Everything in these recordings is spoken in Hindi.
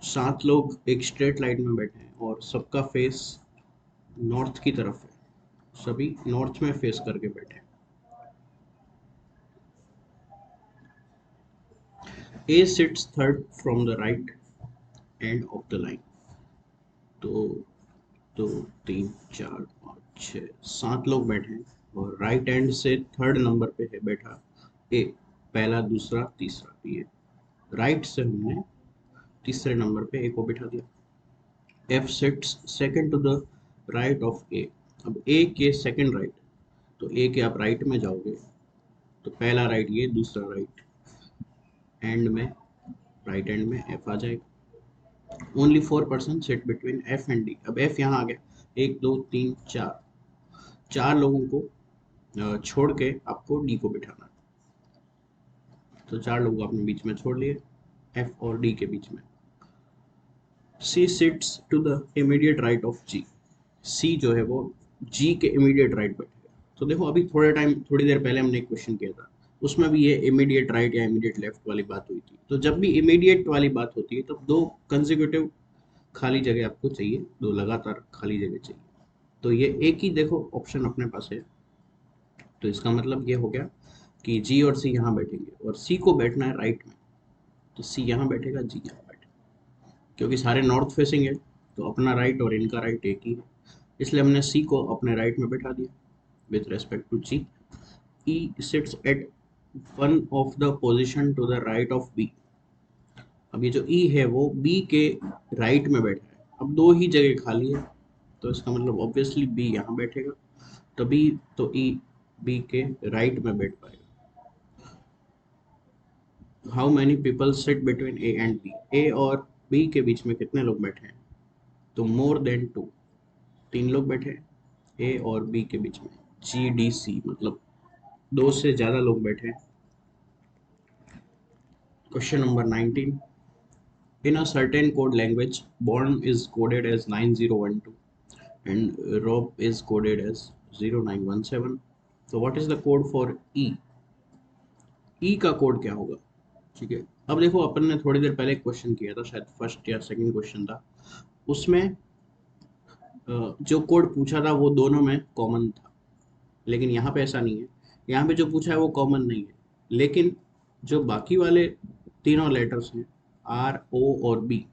7 लोग एक स्ट्रेट लाइन में बैठे हैं और सबका फेस नॉर्थ की तरफ है, सभी नॉर्थ में फेस करके बैठे हैं। A sits third from the right end of the line. तो 2 3 4 5 6 7 लोग बैठे हैं और राइट एंड से थर्ड नंबर पे है बैठा ए, पहला दूसरा तीसरा। ये राइट से हमने तीसरे नंबर पे ए को बिठा दिया। F sits second to the right of A. अब ए के सेकंड राइट, तो ए के आप राइट में जाओगे तो पहला राइट ये, दूसरा राइट, एंड में राइट एंड में एफ आ जाएगा। Only 4% sit between F and D. अब एफ यहाँ आ गया, 1 2 3 4, 4 लोगों को छोड़ के आपको डी को बिठाना है। तो 4 लोग आपने बीच में छोड़ लिए, एफ और डी के बीच में। C sits to the immediate right of G. C जो है वो जी के इमीडिएट राइट बैठेगा। तो देखो अभी थोड़ी देर पहले हमने एक क्वेश्चन किया था, उसमें भी ये इमीडिएट राइट या इमीडिएट लेफ्ट वाली बात हुई थी। तो जब भी इमीडिएट वाली बात होती है तब दो कंसेक्यूटिव खाली जगह आपको चाहिए, दो लगातार खाली जगह चाहिए। तो ये एक ही देखो ऑप्शन अपने पास है, तो इसका मतलब ये हो गया कि जी और सी यहाँ बैठेंगे और सी को बैठना है राइट में, तो सी यहाँ बैठेगा, जी यहाँ बैठेगा। क्योंकि सारे नॉर्थ फेसिंग है तो अपना राइट और इनका राइट एक ही है, इसलिए हमने सी को अपने राइट में बैठा दिया with respect to G. E sits at one of the position to the right of B. अब ये जो ई है वो बी के राइट में बैठा है। अब दो ही जगह खाली है, तो इसका मतलब ऑब्वियसली बी यहाँ बैठेगा, तभी तो ई बी के राइट में बैठ पाएगा। How many people sit between A and B. A और बी के बीच में कितने लोग बैठे हैं, तो मोर देन 2, 3 लोग बैठे हैं ए और बी के बीच में। जी डी सी मतलब 2 से ज़्यादा लोग बैठे हैं। Question number 19। In a certain code language, Born is coded as 9012 and Rob is coded as 0917. So what is the code for E? E का कोड क्या होगा? ठीक है, अब देखो अपन ने थोड़ी देर पहले क्वेश्चन किया था, शायद फर्स्ट या सेकंड क्वेश्चन था, उसमें जो कोड पूछा था वो दोनों में कॉमन था, लेकिन यहाँ पे ऐसा नहीं है। यहाँ पे जो पूछा है वो कॉमन नहीं है, लेकिन जो बाकी वाले तीनों लेटर्स हैं आर ओ और बी,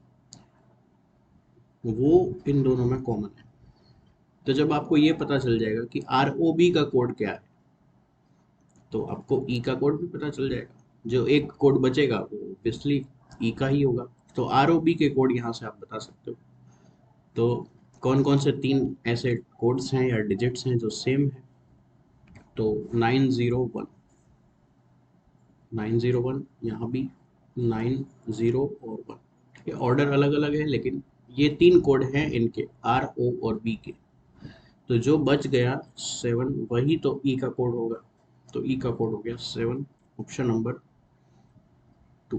वो इन दोनों में कॉमन है। तो जब आपको ये पता चल जाएगा कि आर ओ बी का कोड क्या है, तो आपको ई का कोड भी पता चल जाएगा। जो एक कोड बचेगा वो ऑब्वियसली ई का ही होगा। तो आर ओ बी के कोड यहाँ से आप बता सकते हो। तो कौन कौन से 3 ऐसे कोड्स हैं या डिजिट्स हैं जो सेम है, तो 901, 901, यहाँ भी 90 और 1। ठीक है, ऑर्डर अलग अलग है लेकिन ये 3 कोड हैं इनके, आर ओ और बी के। तो जो बच गया 7, वही तो ई का कोड होगा। तो ई का कोड हो गया 7, option number 2।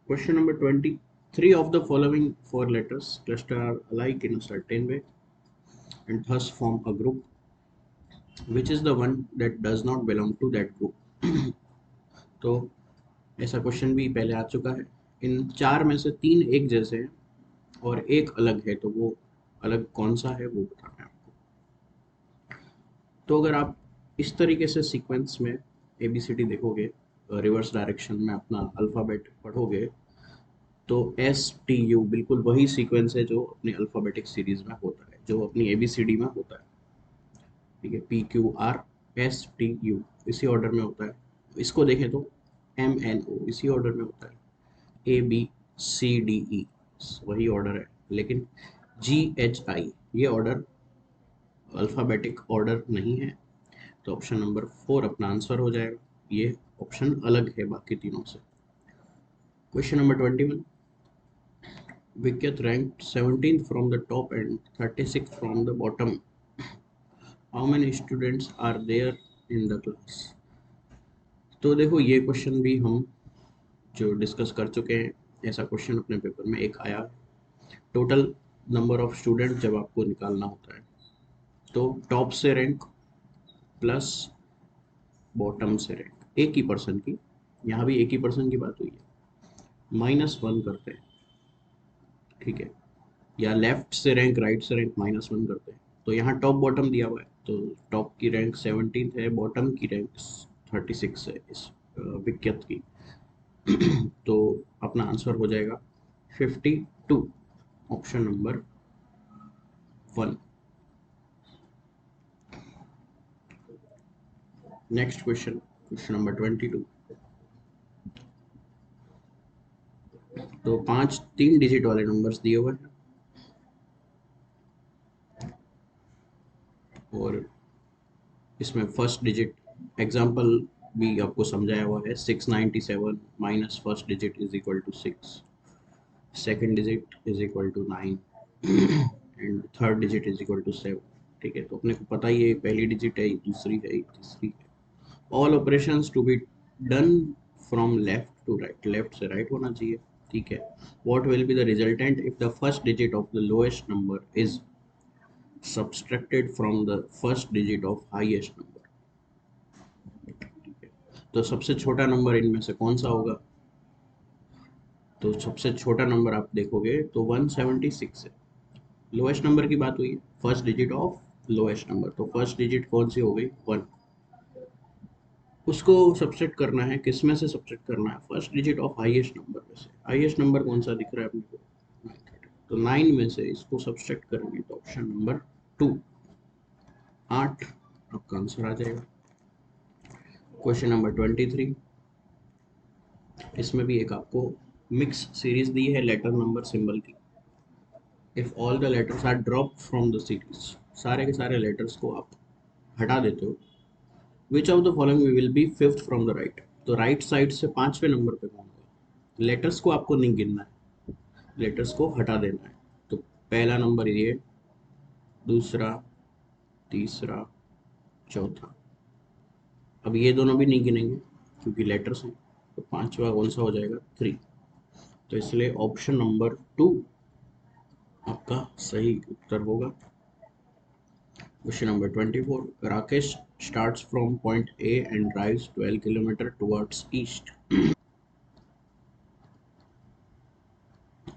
Question number 20। Three of the following four letters cluster are alike in a certain way and thus form a group. Which is the one that does not belong to that group? तो ऐसा क्वेश्चन भी पहले आ चुका है। इन 4 में से 3 एक जैसे हैं और एक अलग है, तो वो अलग कौन सा है वो बताना है आपको। तो अगर आप इस तरीके से सीक्वेंस में ABCD देखोगे, रिवर्स डायरेक्शन में अपना अल्फ़ाबेट पढ़ोगे, तो STU बिल्कुल वही सीक्वेंस है जो अपनी अल्फ़ाबेटिक सीरीज में होता है, जो अपनी ABCD में होता है। ठीक है, PQRSTU इसी ऑर्डर में होता है। इसको देखें तो MNO इसी ऑर्डर में होता है। ABCDE वही ऑर्डर है, लेकिन GHI ये ऑर्डर अल्फ़ाबेटिक ऑर्डर नहीं है। तो ऑप्शन नंबर 4 अपना आंसर हो जाएगा। ये ऑप्शन अलग है बाकी तीनों से। Question number 21। Vikyat ranked 17th from the top and 36th from the bottom. How many students are there in the class? तो देखो ये क्वेश्चन भी हम जो डिस्कस कर चुके हैं, ऐसा क्वेश्चन अपने पेपर में एक आया। टोटल नंबर ऑफ स्टूडेंट जब आपको निकालना होता है, तो टॉप से रैंक प्लस बॉटम से रैंक एक ही पर्सन की, यहाँ भी एक ही पर्सन की बात हुई है, -1 करते हैं। ठीक है, या लेफ्ट से रैंक राइट से रैंक -1 करते हैं। तो यहाँ टॉप बॉटम दिया हुआ है, तो टॉप की रैंक 17 है, बॉटम की रैंक 36 है इस विख्यात की। तो अपना आंसर हो जाएगा 52, option number 1। Next question, question number 22। तो 5 3 डिजिट वाले नंबर्स दिए हुए हैं, और इसमें फर्स्ट डिजिट एग्जांपल भी आपको समझाया हुआ है। 697 minus first digit is equal to 6, second digit is equal to 9 and third digit is equal to 7। ठीक है, तो अपने को पता ही है पहली डिजिट है, दूसरी है, तीसरी है। All operations to be done from left to right, left से राइट होना चाहिए। ठीक है, what will be the resultant if the first digit of the lowest number is subtracted from the first digit of highest number. तो सबसे छोटा नंबर इनमें से कौन सा होगा? तो सबसे छोटा नंबर आप देखोगे तो 176 है। लोएस्ट नंबर की बात हुई है, first digit of lowest number, तो फर्स्ट डिजिट कौन सी हो गई? 1। उसको सब्सेट करना है, किस में से सब्सेट करना है? First digit of highest number में से। हाईएस्ट नंबर कौन सा दिख रहा है अपने को? 9। तो 9 में से इसको सब्सेट करेंगे तो ऑप्शन नंबर 2, 8 आपका आंसर आ जाएगा। Question number 23। इसमें भी एक आपको मिक्स सीरीज दी है लेटर नंबर सिंबल की। If all the letters are drop from the series, सारे के सारे लेटर्स को आप हटा देते हो, which of the following will be fifth from the right. तो राइट साइड से पांचवें नंबर पे कौन होगा? लेटर्स को आपको नहीं गिनना है, लेटर्स को हटा देना है। तो पहला नंबर ये, दूसरा, तीसरा, चौथा। अब ये दोनों भी नहीं गिनेंगे क्योंकि लेटर्स हैं, तो पांचवा कौन सा हो जाएगा? 3। तो इसलिए ऑप्शन नंबर 2 आपका सही उत्तर होगा। Question number 24। Rakesh starts from point A and drives 12 kilometre towards east।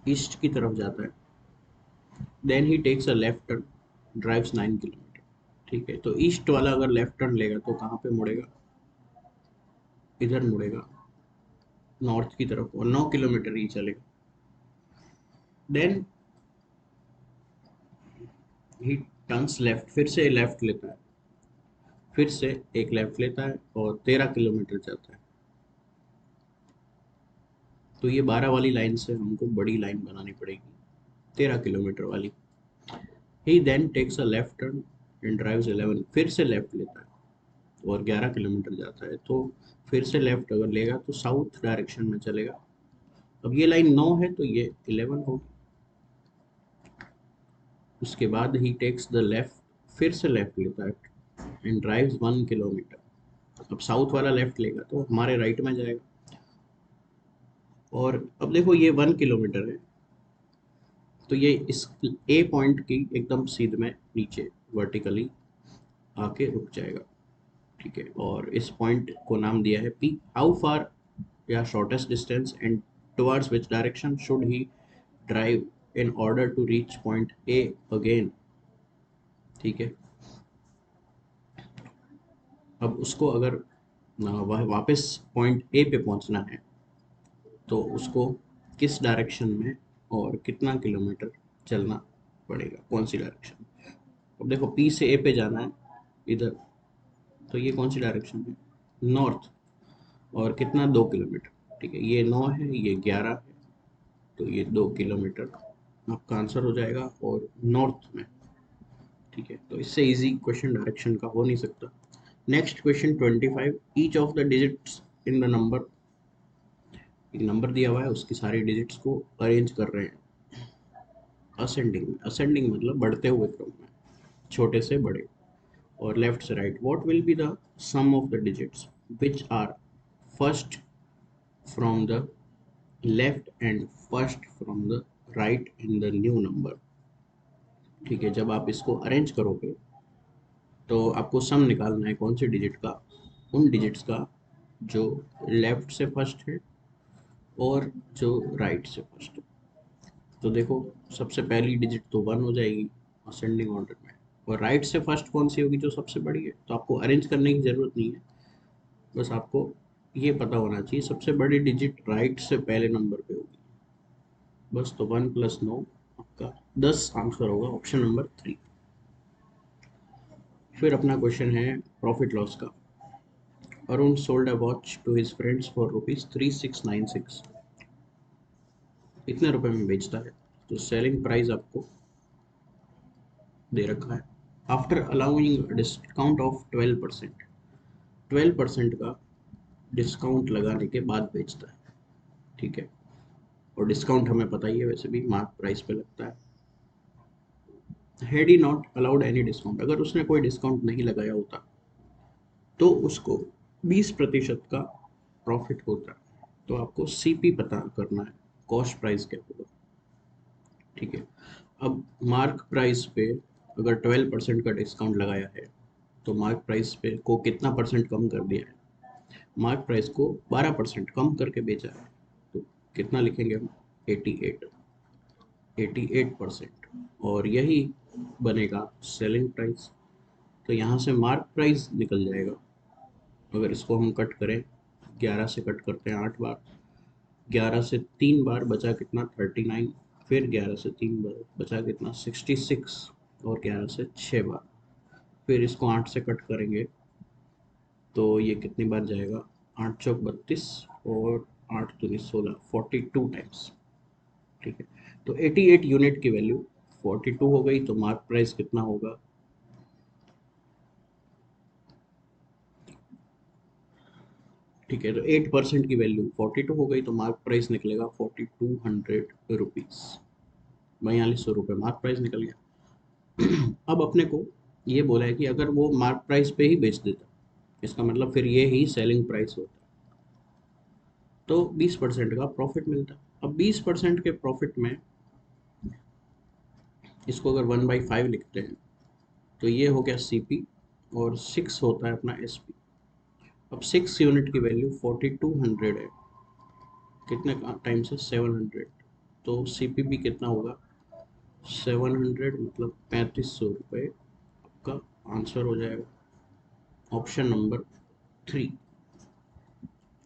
East की तरफ जाता है, then he takes a left turn, drives 9 kilometre. ठीक है, तो ईस्ट वाला अगर लेफ्ट टर्न लेगा तो कहाँ पे मुड़ेगा? इधर मुड़ेगा, नॉर्थ की तरफ, और 9 किलोमीटर ही चलेगा। देन ही टर्न्स लेफ्ट, फिर से लेफ्ट लेता है, फिर से एक लेफ्ट लेता है और 13 किलोमीटर जाता है। तो ये 12 वाली लाइन से हमको बड़ी लाइन बनानी पड़ेगी, 13 किलोमीटर वाली। He then takes a left turn and drives 11, फिर से लेफ्ट लेता है और 11 किलोमीटर जाता है। तो फिर से लेफ्ट अगर लेगा तो साउथ डायरेक्शन में चलेगा। अब ये लाइन 9 है तो ये 11 होगी। उसके बाद ही टेक्स द लेफ्ट, फिर से लेफ्ट लेता है एंड ड्राइव्स 1 किलोमीटर। अब साउथ वाला लेफ्ट लेगा तो हमारे राइट में जाएगा। और अब देखो ये 1 किलोमीटर है, तो ये इस ए पॉइंट की एकदम सीध में नीचे वर्टिकली आके रुक जाएगा। ठीक है, और इस पॉइंट को नाम दिया है पी। हाउ फार, या shortest distance, and towards which direction should he drive in order to reach point A again. ठीक है, अब उसको अगर वह वापस पॉइंट ए पे पहुंचना है तो उसको किस डायरेक्शन में और कितना किलोमीटर चलना पड़ेगा, कौन सी डायरेक्शन? अब देखो पी से ए पे जाना है इधर, तो ये कौन सी डायरेक्शन है? नॉर्थ। और कितना? 2 किलोमीटर। ठीक है, ये 9 है, ये 11 है, तो ये 2 किलोमीटर आपका आंसर हो जाएगा, और नॉर्थ में। ठीक है, तो इससे इजी क्वेश्चन डायरेक्शन का हो नहीं सकता। Next question 25। Each of the digits in the number, एक नंबर दिया हुआ है उसकी सारी डिजिट्स को अरेंज कर रहे हैं असेंडिंग में। असेंडिंग मतलब बढ़ते हुए क्रम में, छोटे से बड़े और लेफ्ट से right. What will be the sum of the digits which are first from the left and first from the right in the new number. ठीक है, जब आप इसको अरेंज करोगे तो आपको सम निकालना है कौन से डिजिट का, उन डिजिट्स का जो लेफ्ट से फर्स्ट है और जो राइट से फर्स्ट है। तो देखो सबसे पहली डिजिट तो 1 हो जाएगी असेंडिंग ऑर्डर में, और राइट से फर्स्ट कौन सी होगी जो सबसे बड़ी है। तो आपको अरेंज करने की ज़रूरत नहीं है, बस आपको ये पता होना चाहिए सबसे बड़ी डिजिट राइट से पहले नंबर पे होगी। बस तो 1 + 9 आपका 10 आंसर होगा, ऑप्शन नंबर 3। फिर अपना क्वेश्चन है प्रॉफिट लॉस का। Arun sold a watch to his friends for ₹3696। इतने रुपए में बेचता है, तो सेलिंग प्राइस आपको दे रखा है। आफ्टर अलाउइंग डिस्काउंट ऑफ 12%, 12% का डिस्काउंट लगाने के बाद बेचता है, ठीक है। और डिस्काउंट हमें पता ही है वैसे भी मार्क प्राइस पे लगता है। Had he not allowed any discount, अगर उसने कोई डिस्काउंट नहीं लगाया होता तो उसको 20% का प्रॉफिट होता है। तो आपको सीपी पता करना है, कॉस्ट प्राइस क्या होगा, ठीक है। अब मार्क प्राइस पे अगर 12% का डिस्काउंट लगाया है तो मार्क प्राइस पे को कितना परसेंट कम कर दिया है, मार्क प्राइस को 12% कम करके बेचा है। तो कितना लिखेंगे हम, 88, 88%, और यही बनेगा सेलिंग प्राइस। तो यहाँ से मार्क प्राइस निकल जाएगा। अगर इसको हम कट करें, 11 से कट करते हैं 8 बार, 11 से 3 बार बचा कितना 39, फिर 11 से 3 बार बचा कितना 66, और 11 से 6 बार, फिर इसको 8 से कट करेंगे तो ये कितनी बार जाएगा, 8 चौक 32 और 8 दूनी 16, 42 टाइम्स, ठीक है। तो 88 यूनिट की वैल्यू 42 हो गई, तो मार्क प्राइस कितना होगा, ठीक है। तो 8% की वैल्यू 42 हो गई, तो मार्क प्राइस निकलेगा 4200 रुपीज़, 4200 रुपये मार्क प्राइस निकल गया। अब अपने को ये बोला है कि अगर वो मार्क प्राइस पे ही बेच देता, इसका मतलब फिर ये ही सेलिंग प्राइस होता, तो 20% का प्रॉफिट मिलता। अब 20% के प्रॉफिट में इसको अगर 1/5 लिखते हैं तो ये हो गया सीपी, और 6 होता है अपना एसपी। अब 6 यूनिट की वैल्यू 4200 है, कितने टाइम्स है 700, तो सीपीपी कितना होगा 700, मतलब 3500 रुपये। आपका आंसर हो जाएगा ऑप्शन नंबर 3।